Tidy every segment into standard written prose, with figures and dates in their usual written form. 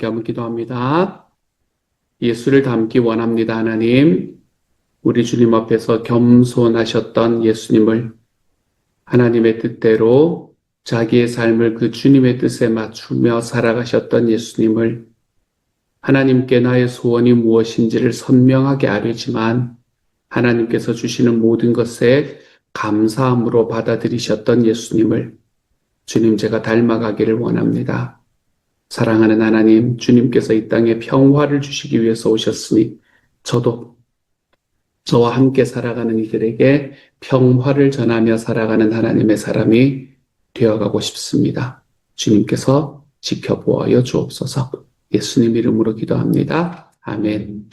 함께 한번 기도합니다. 예수를 닮기 원합니다, 하나님. 우리 주님 앞에서 겸손하셨던 예수님을 하나님의 뜻대로 자기의 삶을 그 주님의 뜻에 맞추며 살아가셨던 예수님을 하나님께 나의 소원이 무엇인지를 선명하게 아뢰지만 하나님께서 주시는 모든 것에 감사함으로 받아들이셨던 예수님을 주님 제가 닮아가기를 원합니다. 사랑하는 하나님, 주님께서 이 땅에 평화를 주시기 위해서 오셨으니 저도 저와 함께 살아가는 이들에게 평화를 전하며 살아가는 하나님의 사람이 되어가고 싶습니다. 주님께서 지켜보아여 주옵소서. 예수님 이름으로 기도합니다. 아멘.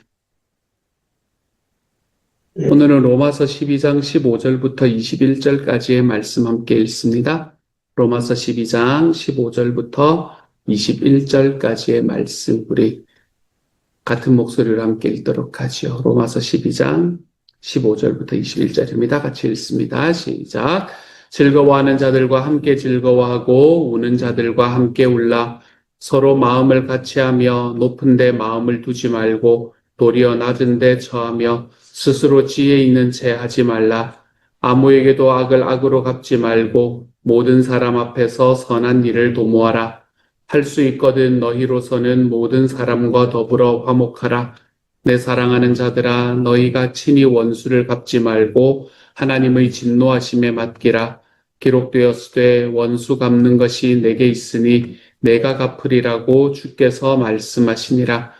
오늘은 로마서 12장 15절부터 21절까지의 말씀 함께 읽습니다. 로마서 12장 15절부터 21절까지의 말씀 우리 같은 목소리로 함께 읽도록 하지요. 로마서 12장 15절부터 21절입니다. 같이 읽습니다. 시작. 즐거워하는 자들과 함께 즐거워하고 우는 자들과 함께 울라. 서로 마음을 같이하며 높은 데 마음을 두지 말고 도리어 낮은 데 처하며 스스로 지혜 있는 채 하지 말라. 아무에게도 악을 악으로 갚지 말고 모든 사람 앞에서 선한 일을 도모하라. 할 수 있거든 너희로서는 모든 사람과 더불어 화목하라. 내 사랑하는 자들아 너희가 친히 원수를 갚지 말고 하나님의 진노하심에 맡기라. 기록되었으되 원수 갚는 것이 내게 있으니 내가 갚으리라고 주께서 말씀하시니라.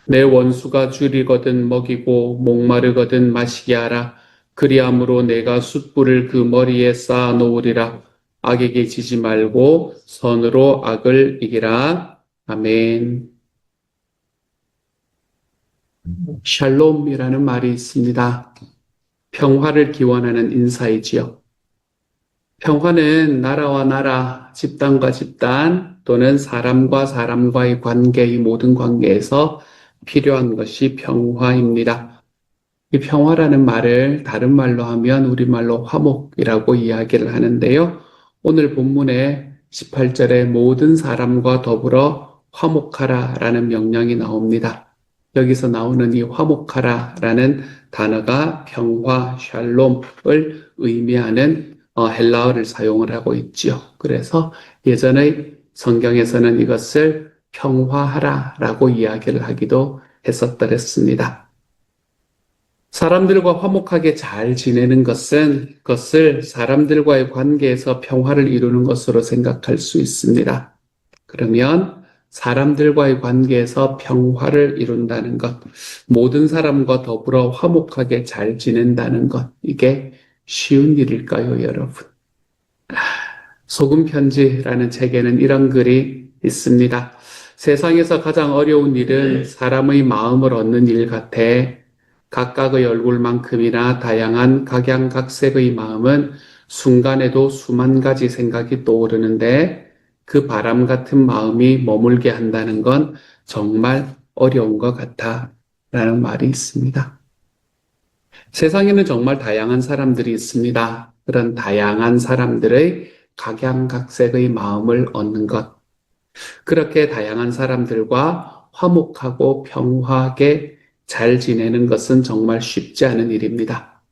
내 원수가 줄이거든 먹이고 목마르거든 마시게 하라. 그리함으로 내가 숯불을 그 머리에 쌓아 놓으리라. 악에게 지지 말고 선으로 악을 이기라. 아멘. 샬롬이라는 말이 있습니다. 평화를 기원하는 인사이지요. 평화는 나라와 나라, 집단과 집단 또는 사람과 사람과의 관계의 모든 관계에서 필요한 것이 평화입니다. 이 평화라는 말을 다른 말로 하면 우리말로 화목이라고 이야기를 하는데요. 오늘 본문의 18절에 모든 사람과 더불어 화목하라 라는 명령이 나옵니다. 여기서 나오는 이 화목하라 라는 단어가 평화, 샬롬을 의미하는 헬라어를 사용을 하고 있지요. 그래서 예전의 성경에서는 이것을 평화하라 라고 이야기를 하기도 했었더랬습니다. 사람들과 화목하게 잘 지내는 것을 사람들과의 관계에서 평화를 이루는 것으로 생각할 수 있습니다. 그러면 사람들과의 관계에서 평화를 이룬다는 것, 모든 사람과 더불어 화목하게 잘 지낸다는 것, 이게 쉬운 일일까요, 여러분? 소금편지라는 책에는 이런 글이 있습니다. 세상에서 가장 어려운 일은 사람의 마음을 얻는 일 같아. 각각의 얼굴만큼이나 다양한 각양각색의 마음은 순간에도 수만 가지 생각이 떠오르는데 그 바람 같은 마음이 머물게 한다는 건 정말 어려운 것 같아 라는 말이 있습니다. 세상에는 정말 다양한 사람들이 있습니다. 그런 다양한 사람들의 각양각색의 마음을 얻는 것. 그렇게 다양한 사람들과 화목하고 평화하게 잘 지내는 것은 정말 쉽지 않은 일입니다.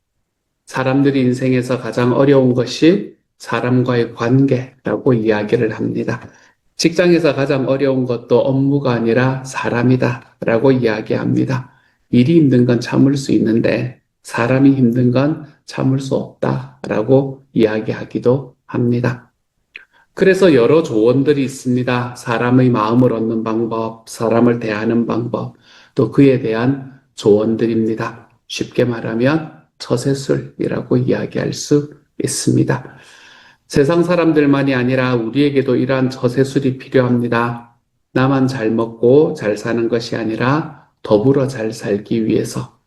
사람들이 인생에서 가장 어려운 것이 사람과의 관계라고 이야기를 합니다. 직장에서 가장 어려운 것도 업무가 아니라 사람이다 라고 이야기합니다. 일이 힘든 건 참을 수 있는데 사람이 힘든 건 참을 수 없다 라고 이야기하기도 합니다. 그래서 여러 조언들이 있습니다. 사람의 마음을 얻는 방법, 사람을 대하는 방법, 또 그에 대한 조언들입니다. 쉽게 말하면 처세술이라고 이야기할 수 있습니다. 세상 사람들만이 아니라 우리에게도 이러한 처세술이 필요합니다. 나만 잘 먹고 잘 사는 것이 아니라 더불어 잘 살기 위해서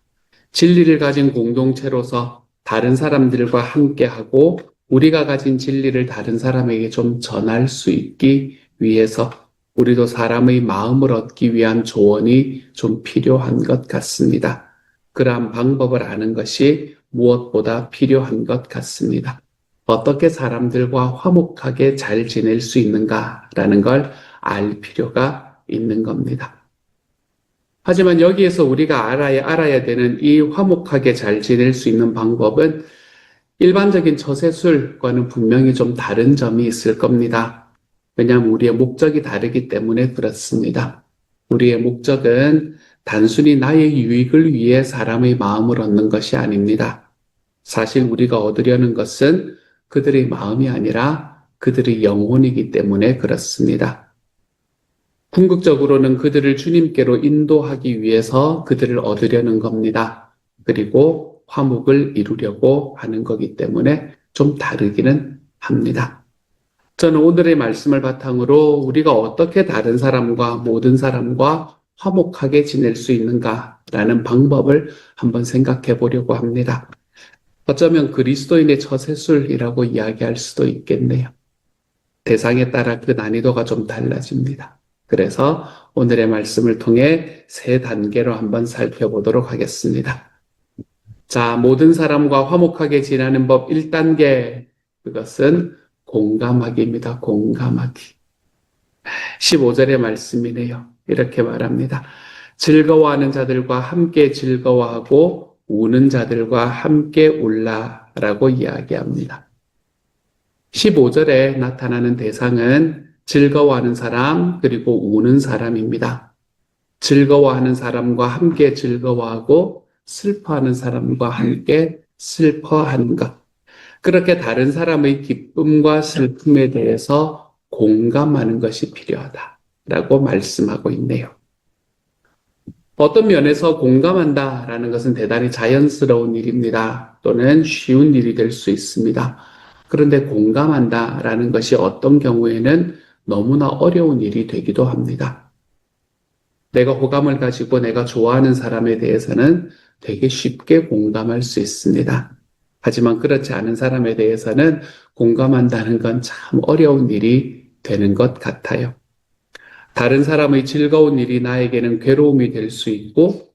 진리를 가진 공동체로서 다른 사람들과 함께하고 우리가 가진 진리를 다른 사람에게 좀 전할 수 있기 위해서 우리도 사람의 마음을 얻기 위한 조언이 좀 필요한 것 같습니다. 그러한 방법을 아는 것이 무엇보다 필요한 것 같습니다. 어떻게 사람들과 화목하게 잘 지낼 수 있는가라는 걸 알 필요가 있는 겁니다. 하지만 여기에서 우리가 알아야 되는 이 화목하게 잘 지낼 수 있는 방법은 일반적인 처세술과는 분명히 좀 다른 점이 있을 겁니다. 왜냐하면 우리의 목적이 다르기 때문에 그렇습니다. 우리의 목적은 단순히 나의 유익을 위해 사람의 마음을 얻는 것이 아닙니다. 사실 우리가 얻으려는 것은 그들의 마음이 아니라 그들의 영혼이기 때문에 그렇습니다. 궁극적으로는 그들을 주님께로 인도하기 위해서 그들을 얻으려는 겁니다. 그리고 화목을 이루려고 하는 거기 때문에 좀 다르기는 합니다. 저는 오늘의 말씀을 바탕으로 우리가 어떻게 다른 사람과 모든 사람과 화목하게 지낼 수 있는가라는 방법을 한번 생각해 보려고 합니다. 어쩌면 그리스도인의 처세술이라고 이야기할 수도 있겠네요. 대상에 따라 그 난이도가 좀 달라집니다. 그래서 오늘의 말씀을 통해 세 단계로 한번 살펴보도록 하겠습니다. 자, 모든 사람과 화목하게 지내는 법 1단계, 그것은 공감하기입니다. 공감하기. 15절의 말씀이네요. 이렇게 말합니다. 즐거워하는 자들과 함께 즐거워하고 우는 자들과 함께 울라라고 이야기합니다. 15절에 나타나는 대상은 즐거워하는 사람 그리고 우는 사람입니다. 즐거워하는 사람과 함께 즐거워하고 슬퍼하는 사람과 함께 슬퍼하는 것. 그렇게 다른 사람의 기쁨과 슬픔에 대해서 공감하는 것이 필요하다라고 말씀하고 있네요. 어떤 면에서 공감한다라는 것은 대단히 자연스러운 일입니다. 또는 쉬운 일이 될 수 있습니다. 그런데 공감한다라는 것이 어떤 경우에는 너무나 어려운 일이 되기도 합니다. 내가 호감을 가지고 내가 좋아하는 사람에 대해서는 되게 쉽게 공감할 수 있습니다. 하지만 그렇지 않은 사람에 대해서는 공감한다는 건 참 어려운 일이 되는 것 같아요. 다른 사람의 즐거운 일이 나에게는 괴로움이 될 수 있고,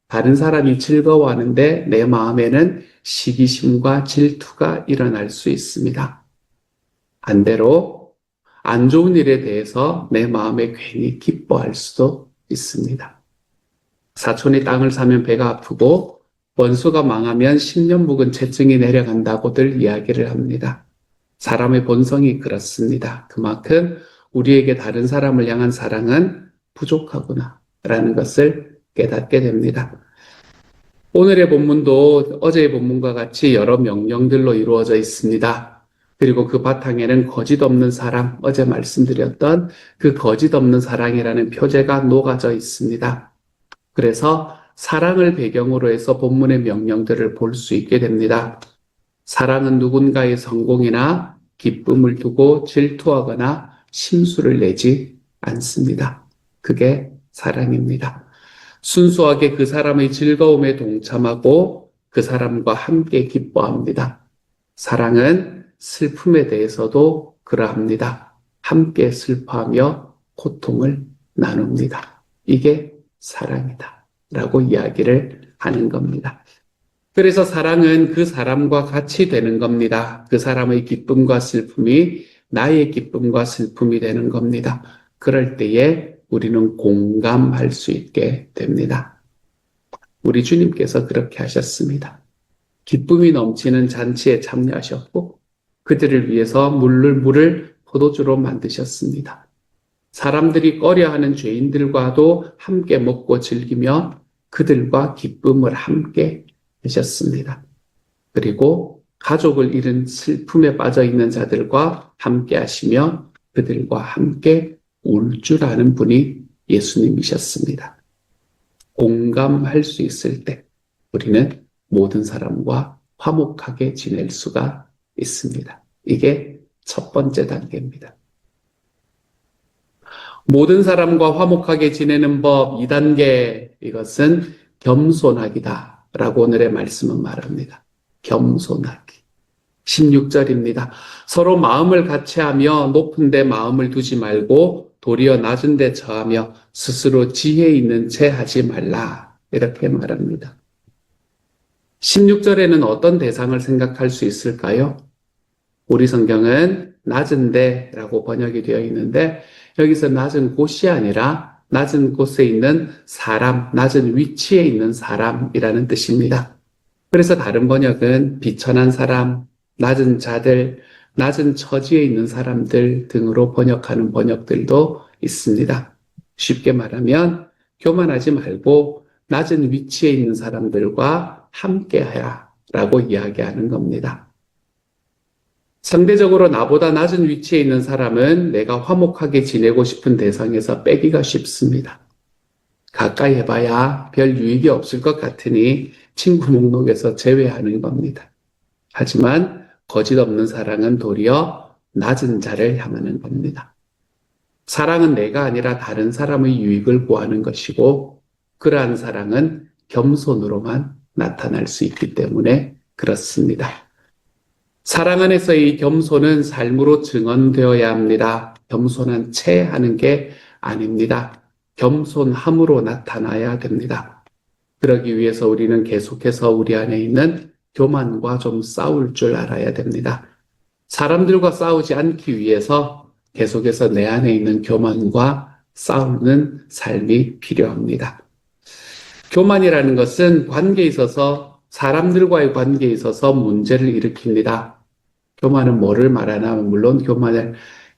다른 사람이 즐거워하는데 내 마음에는 시기심과 질투가 일어날 수 있습니다. 반대로 안 좋은 일에 대해서 내 마음에 괜히 기뻐할 수도 있습니다. 사촌이 땅을 사면 배가 아프고 원수가 망하면 10년 묵은 채증이 내려간다고들 이야기를 합니다. 사람의 본성이 그렇습니다. 그만큼 우리에게 다른 사람을 향한 사랑은 부족하구나 라는 것을 깨닫게 됩니다. 오늘의 본문도 어제의 본문과 같이 여러 명령들로 이루어져 있습니다. 그리고 그 바탕에는 거짓 없는 사랑, 어제 말씀드렸던 그 거짓 없는 사랑이라는 표제가 녹아져 있습니다. 그래서 사랑을 배경으로 해서 본문의 명령들을 볼 수 있게 됩니다. 사랑은 누군가의 성공이나 기쁨을 두고 질투하거나 심술을 내지 않습니다. 그게 사랑입니다. 순수하게 그 사람의 즐거움에 동참하고 그 사람과 함께 기뻐합니다. 사랑은 슬픔에 대해서도 그러합니다. 함께 슬퍼하며 고통을 나눕니다. 이게 사랑이다 라고 이야기를 하는 겁니다. 그래서 사랑은 그 사람과 같이 되는 겁니다. 그 사람의 기쁨과 슬픔이 나의 기쁨과 슬픔이 되는 겁니다. 그럴 때에 우리는 공감할 수 있게 됩니다. 우리 주님께서 그렇게 하셨습니다. 기쁨이 넘치는 잔치에 참여하셨고 그들을 위해서 물을 포도주로 만드셨습니다. 사람들이 꺼려하는 죄인들과도 함께 먹고 즐기며 그들과 기쁨을 함께 하셨습니다. 그리고 가족을 잃은 슬픔에 빠져 있는 자들과 함께 하시며 그들과 함께 울 줄 아는 분이 예수님이셨습니다. 공감할 수 있을 때 우리는 모든 사람과 화목하게 지낼 수가 있습니다. 이게 첫 번째 단계입니다. 모든 사람과 화목하게 지내는 법 2단계, 이것은 겸손하기다 라고 오늘의 말씀은 말합니다. 겸손하기. 16절입니다. 서로 마음을 같이하며 높은 데 마음을 두지 말고 도리어 낮은 데 처하며 스스로 지혜 있는 채 하지 말라. 이렇게 말합니다. 16절에는 어떤 대상을 생각할 수 있을까요? 우리 성경은 낮은 데라고 번역이 되어 있는데 여기서 낮은 곳이 아니라 낮은 곳에 있는 사람, 낮은 위치에 있는 사람이라는 뜻입니다. 그래서 다른 번역은 비천한 사람, 낮은 자들, 낮은 처지에 있는 사람들 등으로 번역하는 번역들도 있습니다. 쉽게 말하면 교만하지 말고 낮은 위치에 있는 사람들과 함께하라 라고 이야기하는 겁니다. 상대적으로 나보다 낮은 위치에 있는 사람은 내가 화목하게 지내고 싶은 대상에서 빼기가 쉽습니다. 가까이 해봐야 별 유익이 없을 것 같으니 친구 목록에서 제외하는 겁니다. 하지만 거짓 없는 사랑은 도리어 낮은 자를 향하는 겁니다. 사랑은 내가 아니라 다른 사람의 유익을 구하는 것이고 그러한 사랑은 겸손으로만 나타날 수 있기 때문에 그렇습니다. 사랑 안에서의 겸손은 삶으로 증언되어야 합니다. 겸손한 채 하는 게 아닙니다. 겸손함으로 나타나야 됩니다. 그러기 위해서 우리는 계속해서 우리 안에 있는 교만과 좀 싸울 줄 알아야 됩니다. 사람들과 싸우지 않기 위해서 계속해서 내 안에 있는 교만과 싸우는 삶이 필요합니다. 교만이라는 것은 관계에 있어서 사람들과의 관계에 있어서 문제를 일으킵니다. 교만은 뭐를 말하나 하면 물론 교만을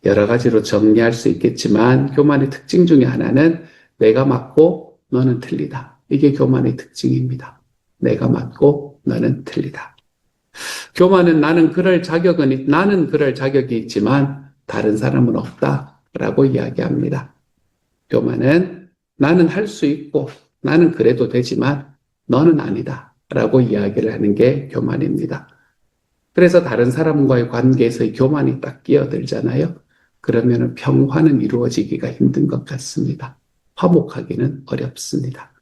여러 가지로 정리할 수 있겠지만 교만의 특징 중에 하나는 내가 맞고 너는 틀리다. 이게 교만의 특징입니다. 내가 맞고 너는 틀리다. 교만은 나는 그럴 자격이 있지만 다른 사람은 없다라고 이야기합니다. 교만은 나는 할 수 있고 나는 그래도 되지만 너는 아니다라고 이야기를 하는 게 교만입니다. 그래서 다른 사람과의 관계에서의 교만이 딱 끼어들잖아요. 그러면 평화는 이루어지기가 힘든 것 같습니다. 화목하기는 어렵습니다.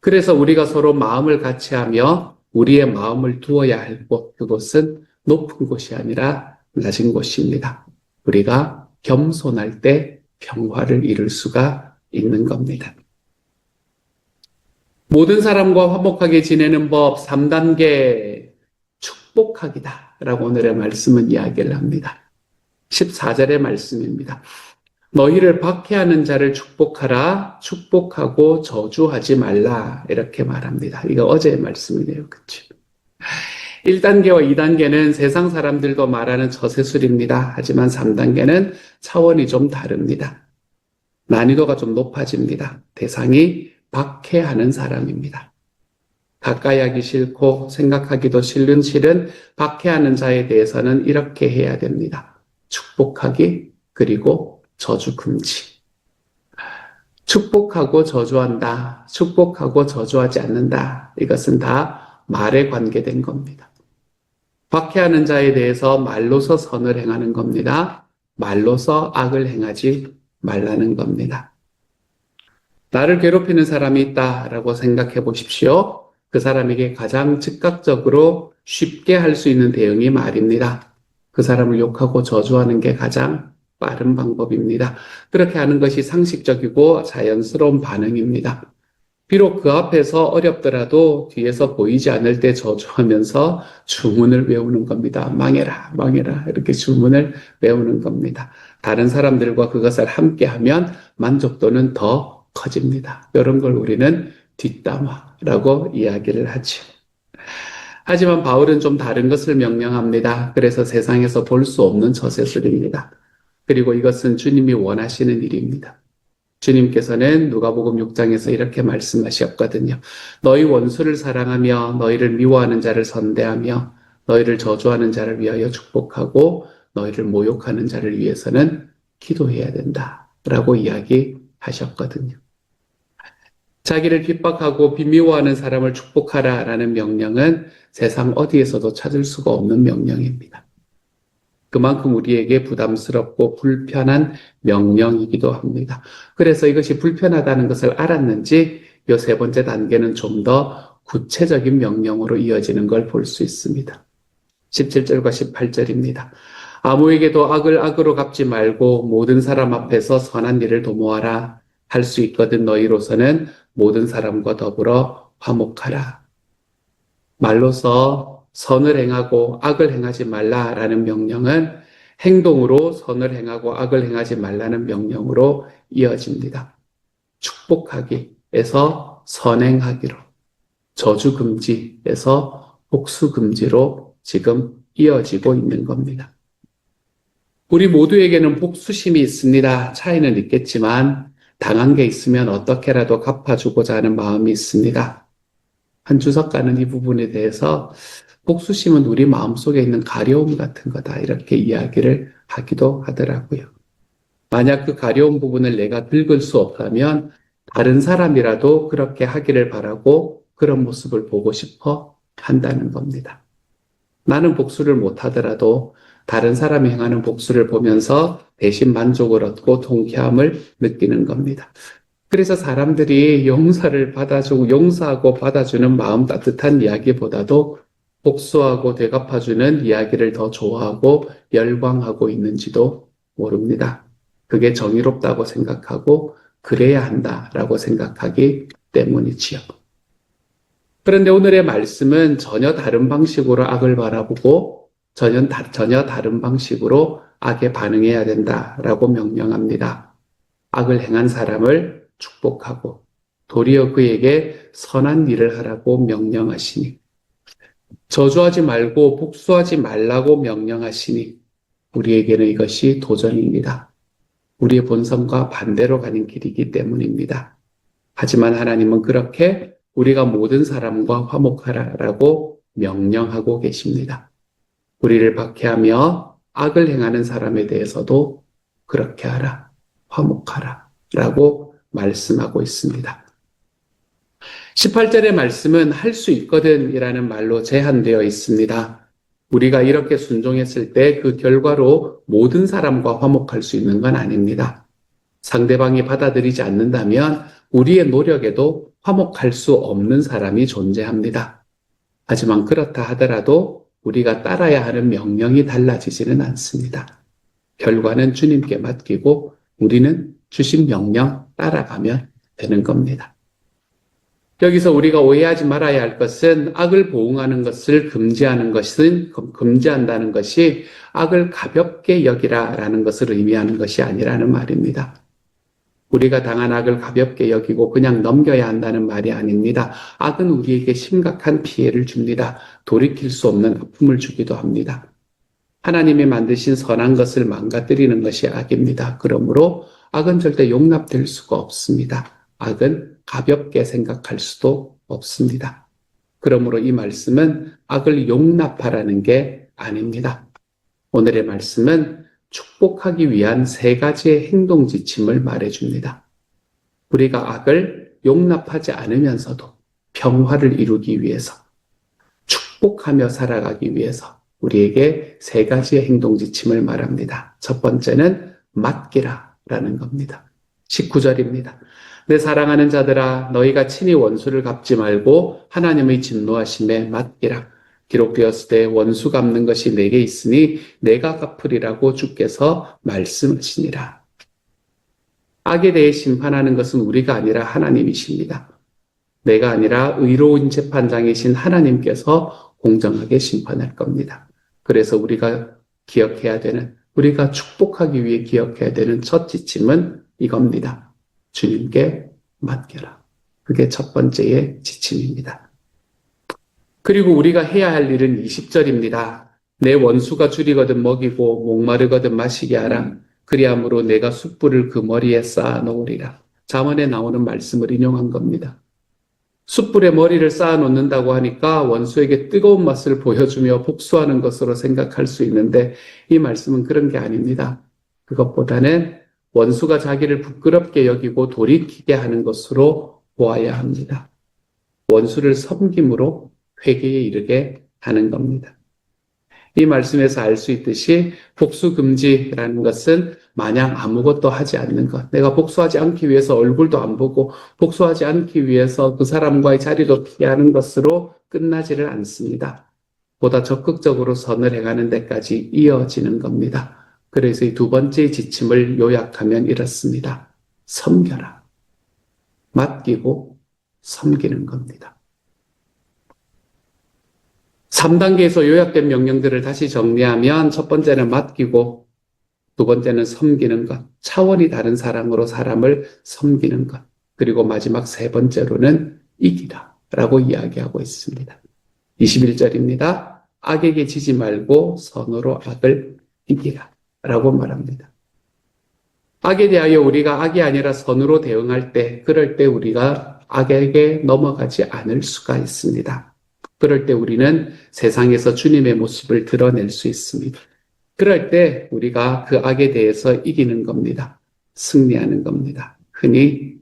그래서 우리가 서로 마음을 같이 하며 우리의 마음을 두어야 할 곳, 그곳은 높은 곳이 아니라 낮은 곳입니다. 우리가 겸손할 때 평화를 이룰 수가 있는 겁니다. 모든 사람과 화목하게 지내는 법 3단계 축복하기다 라고 오늘의 말씀은 이야기를 합니다. 14절의 말씀입니다. 너희를 박해하는 자를 축복하라, 축복하고 저주하지 말라 이렇게 말합니다. 이거 어제의 말씀이네요. 그렇죠? 1단계와 2단계는 세상 사람들도 말하는 처세술입니다. 하지만 3단계는 차원이 좀 다릅니다. 난이도가 좀 높아집니다. 대상이 박해하는 사람입니다. 가까이 하기 싫고 생각하기도 싫은 박해하는 자에 대해서는 이렇게 해야 됩니다. 축복하기 그리고 저주 금지. 축복하고 저주한다. 축복하고 저주하지 않는다. 이것은 다 말에 관계된 겁니다. 박해하는 자에 대해서 말로서 선을 행하는 겁니다. 말로서 악을 행하지 말라는 겁니다. 나를 괴롭히는 사람이 있다라고 생각해 보십시오. 그 사람에게 가장 즉각적으로 쉽게 할 수 있는 대응이 말입니다. 그 사람을 욕하고 저주하는 게 가장 빠른 방법입니다. 그렇게 하는 것이 상식적이고 자연스러운 반응입니다. 비록 그 앞에서 어렵더라도 뒤에서 보이지 않을 때 저주하면서 주문을 외우는 겁니다. 망해라, 망해라 이렇게 주문을 외우는 겁니다. 다른 사람들과 그것을 함께하면 만족도는 더 커집니다. 이런 걸 우리는 뒷담화라고 이야기를 하죠. 하지만 바울은 좀 다른 것을 명령합니다. 그래서 세상에서 볼 수 없는 처세술입니다. 그리고 이것은 주님이 원하시는 일입니다. 주님께서는 누가복음 6장에서 이렇게 말씀하셨거든요. 너희 원수를 사랑하며 너희를 미워하는 자를 선대하며 너희를 저주하는 자를 위하여 축복하고 너희를 모욕하는 자를 위해서는 기도해야 된다 라고 이야기하셨거든요. 자기를 핍박하고 미워하는 사람을 축복하라 라는 명령은 세상 어디에서도 찾을 수가 없는 명령입니다. 그만큼 우리에게 부담스럽고 불편한 명령이기도 합니다. 그래서 이것이 불편하다는 것을 알았는지 이 세 번째 단계는 좀 더 구체적인 명령으로 이어지는 걸 볼 수 있습니다. 17절과 18절입니다. 아무에게도 악을 악으로 갚지 말고 모든 사람 앞에서 선한 일을 도모하라. 할 수 있거든 너희로서는 모든 사람과 더불어 화목하라. 말로서 선을 행하고 악을 행하지 말라라는 명령은 행동으로 선을 행하고 악을 행하지 말라는 명령으로 이어집니다. 축복하기에서 선행하기로, 저주 금지에서 복수 금지로 지금 이어지고 있는 겁니다. 우리 모두에게는 복수심이 있습니다. 차이는 있겠지만 당한 게 있으면 어떻게라도 갚아주고자 하는 마음이 있습니다. 한 주석가는 이 부분에 대해서 복수심은 우리 마음속에 있는 가려움 같은 거다, 이렇게 이야기를 하기도 하더라고요. 만약 그 가려운 부분을 내가 긁을 수 없다면 다른 사람이라도 그렇게 하기를 바라고 그런 모습을 보고 싶어 한다는 겁니다. 나는 복수를 못하더라도 다른 사람이 행하는 복수를 보면서 대신 만족을 얻고 통쾌함을 느끼는 겁니다. 그래서 사람들이 용서하고 받아주는 마음 따뜻한 이야기보다도 복수하고 되갚아주는 이야기를 더 좋아하고 열광하고 있는지도 모릅니다. 그게 정의롭다고 생각하고 그래야 한다라고 생각하기 때문이지요. 그런데 오늘의 말씀은 전혀 다른 방식으로 악을 바라보고 전혀 다른 방식으로 악에 반응해야 된다라고 명령합니다. 악을 행한 사람을 축복하고 도리어 그에게 선한 일을 하라고 명령하시니, 저주하지 말고 복수하지 말라고 명령하시니 우리에게는 이것이 도전입니다. 우리의 본성과 반대로 가는 길이기 때문입니다. 하지만 하나님은 그렇게 우리가 모든 사람과 화목하라라고 명령하고 계십니다. 우리를 박해하며 악을 행하는 사람에 대해서도 그렇게 하라, 화목하라 라고 말씀하고 있습니다. 18절의 말씀은 할 수 있거든 이라는 말로 제한되어 있습니다. 우리가 이렇게 순종했을 때 그 결과로 모든 사람과 화목할 수 있는 건 아닙니다. 상대방이 받아들이지 않는다면 우리의 노력에도 화목할 수 없는 사람이 존재합니다. 하지만 그렇다 하더라도 우리가 따라야 하는 명령이 달라지지는 않습니다. 결과는 주님께 맡기고 우리는 주신 명령 따라가면 되는 겁니다. 여기서 우리가 오해하지 말아야 할 것은 악을 보응하는 것을 금지한다는 것이 악을 가볍게 여기라라는 것을 의미하는 것이 아니라는 말입니다. 우리가 당한 악을 가볍게 여기고 그냥 넘겨야 한다는 말이 아닙니다. 악은 우리에게 심각한 피해를 줍니다. 돌이킬 수 없는 아픔을 주기도 합니다. 하나님이 만드신 선한 것을 망가뜨리는 것이 악입니다. 그러므로 악은 절대 용납될 수가 없습니다. 악은 가볍게 생각할 수도 없습니다. 그러므로 이 말씀은 악을 용납하라는 게 아닙니다. 오늘의 말씀은 축복하기 위한 3가지의 행동 지침을 말해줍니다. 우리가 악을 용납하지 않으면서도 평화를 이루기 위해서, 축복하며 살아가기 위해서 우리에게 3가지의 행동 지침을 말합니다. 첫 번째는 맡기라라는 겁니다. 19절입니다. 내 사랑하는 자들아, 너희가 친히 원수를 갚지 말고 하나님의 진노하심에 맡기라. 기록되었을 때 원수 갚는 것이 내게 있으니 내가 갚으리라고 주께서 말씀하시니라. 악에 대해 심판하는 것은 우리가 아니라 하나님이십니다. 내가 아니라 의로운 재판장이신 하나님께서 공정하게 심판할 겁니다. 그래서 우리가 우리가 축복하기 위해 기억해야 되는 첫 지침은 이겁니다. 주님께 맡겨라. 그게 첫 번째의 지침입니다. 그리고 우리가 해야 할 일은 20절입니다. 내 원수가 줄이거든 먹이고 목마르거든 마시게 하라. 그리함으로 내가 숯불을 그 머리에 쌓아 놓으리라. 잠언에 나오는 말씀을 인용한 겁니다. 숯불에 머리를 쌓아 놓는다고 하니까 원수에게 뜨거운 맛을 보여주며 복수하는 것으로 생각할 수 있는데 이 말씀은 그런 게 아닙니다. 그것보다는 원수가 자기를 부끄럽게 여기고 돌이키게 하는 것으로 보아야 합니다. 원수를 섬김으로 회개에 이르게 하는 겁니다. 이 말씀에서 알 수 있듯이 복수금지라는 것은 마냥 아무것도 하지 않는 것, 내가 복수하지 않기 위해서 얼굴도 안 보고 복수하지 않기 위해서 그 사람과의 자리도 피하는 것으로 끝나지를 않습니다. 보다 적극적으로 선을 행하는 데까지 이어지는 겁니다. 그래서 이 2번째 지침을 요약하면 이렇습니다. 섬겨라. 맡기고 섬기는 겁니다. 3단계에서 요약된 명령들을 다시 정리하면 첫 번째는 맡기고, 2번째는 섬기는 것, 차원이 다른 사랑으로 사람을 섬기는 것, 그리고 마지막 세 번째로는 이기라 라고 이야기하고 있습니다. 21절입니다. 악에게 지지 말고 선으로 악을 이기라 라고 말합니다. 악에 대하여 우리가 악이 아니라 선으로 대응할 때, 그럴 때 우리가 악에게 넘어가지 않을 수가 있습니다. 그럴 때 우리는 세상에서 주님의 모습을 드러낼 수 있습니다. 그럴 때 우리가 그 악에 대해서 이기는 겁니다. 승리하는 겁니다. 흔히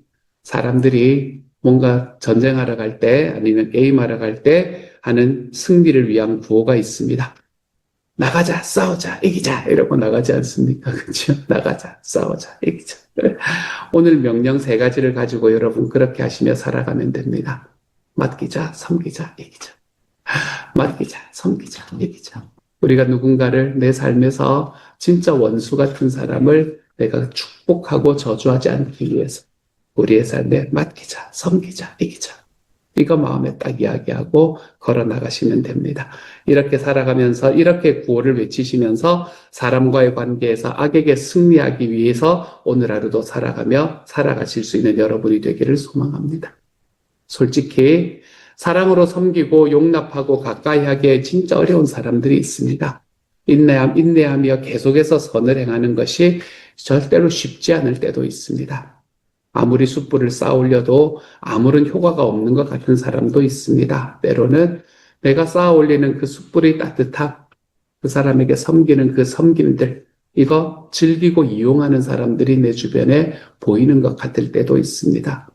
사람들이 뭔가 전쟁하러 갈 때 아니면 게임하러 갈 때 하는 승리를 위한 구호가 있습니다. 나가자, 싸우자, 이기자 이러고 나가지 않습니까? 그렇죠? 나가자, 싸우자, 이기자. 오늘 명령 세 가지를 가지고 여러분 그렇게 하시며 살아가면 됩니다. 맡기자, 섬기자, 이기자. 맡기자, 섬기자, 이기자. 우리가 누군가를 내 삶에서 진짜 원수 같은 사람을 내가 축복하고 저주하지 않기 위해서 우리의 삶에 맡기자, 섬기자, 이기자. 이거 마음에 딱 이야기하고 걸어 나가시면 됩니다. 이렇게 살아가면서 이렇게 구호를 외치시면서 사람과의 관계에서 악에게 승리하기 위해서 오늘 하루도 살아가며 살아가실 수 있는 여러분이 되기를 소망합니다. 솔직히 사랑으로 섬기고 용납하고 가까이 하기에 진짜 어려운 사람들이 있습니다. 인내하며 계속해서 선을 행하는 것이 절대로 쉽지 않을 때도 있습니다. 아무리 숯불을 쌓아올려도 아무런 효과가 없는 것 같은 사람도 있습니다. 때로는 내가 쌓아올리는 그 숯불이 따뜻한 그 사람에게 섬기는 그 섬김들, 이거 즐기고 이용하는 사람들이 내 주변에 보이는 것 같을 때도 있습니다.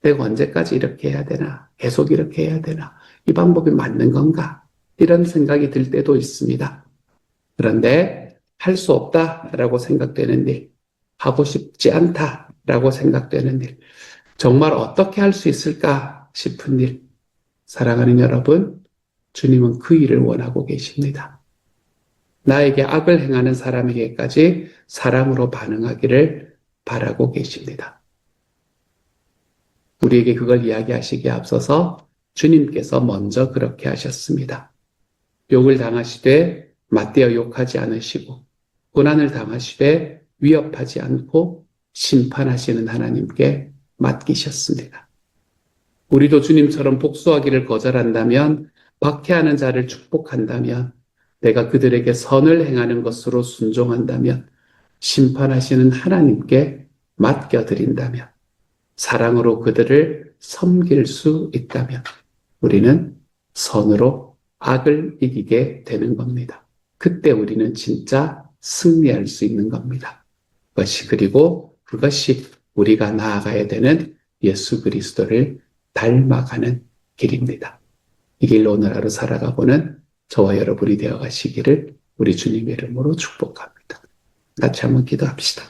내가 언제까지 이렇게 해야 되나? 계속 이렇게 해야 되나? 이 방법이 맞는 건가? 이런 생각이 들 때도 있습니다. 그런데 할 수 없다라고 생각되는 일, 하고 싶지 않다라고 생각되는 일, 정말 어떻게 할 수 있을까 싶은 일, 사랑하는 여러분, 주님은 그 일을 원하고 계십니다. 나에게 악을 행하는 사람에게까지 사랑으로 반응하기를 바라고 계십니다. 우리에게 그걸 이야기하시기에 앞서서 주님께서 먼저 그렇게 하셨습니다. 욕을 당하시되 맞대어 욕하지 않으시고 고난을 당하시되 위협하지 않고 심판하시는 하나님께 맡기셨습니다. 우리도 주님처럼 복수하기를 거절한다면, 박해하는 자를 축복한다면, 내가 그들에게 선을 행하는 것으로 순종한다면, 심판하시는 하나님께 맡겨드린다면, 사랑으로 그들을 섬길 수 있다면 우리는 선으로 악을 이기게 되는 겁니다. 그때 우리는 진짜 승리할 수 있는 겁니다. 그것이 우리가 나아가야 되는 예수 그리스도를 닮아가는 길입니다. 이 길로 오늘 하루 살아가보는 저와 여러분이 되어가시기를 우리 주님의 이름으로 축복합니다. 같이 한번 기도합시다.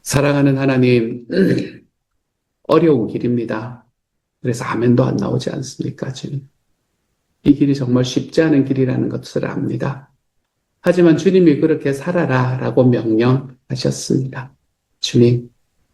사랑하는 하나님, 어려운 길입니다. 그래서 아멘도 안 나오지 않습니까, 주님? 이 길이 정말 쉽지 않은 길이라는 것을 압니다. 하지만 주님이 그렇게 살아라 라고 명령하셨습니다. 주님,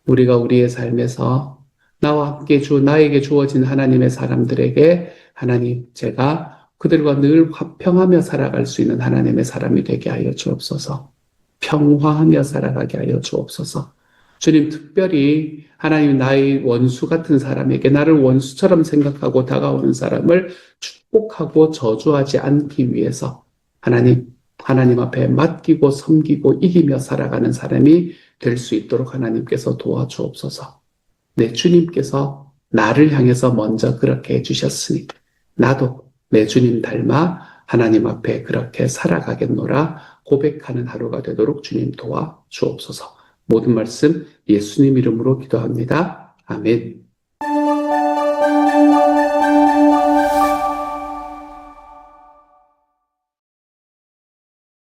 우리가 우리의 삶에서 나와 함께 나에게 주어진 하나님의 사람들에게 하나님, 제가 그들과 늘 화평하며 살아갈 수 있는 하나님의 사람이 되게 하여 주옵소서. 평화하며 살아가게 하여 주옵소서. 주님, 특별히 하나님 나의 원수 같은 사람에게 나를 원수처럼 생각하고 다가오는 사람을 축복하고 저주하지 않기 위해서 하나님 앞에 맡기고 섬기고 이기며 살아가는 사람이 될 수 있도록 하나님께서 도와주옵소서. 내 주님께서 나를 향해서 먼저 그렇게 해주셨으니 나도 내 주님 닮아 하나님 앞에 그렇게 살아가겠노라 고백하는 하루가 되도록 주님 도와주옵소서. 모든 말씀 예수님 이름으로 기도합니다. 아멘.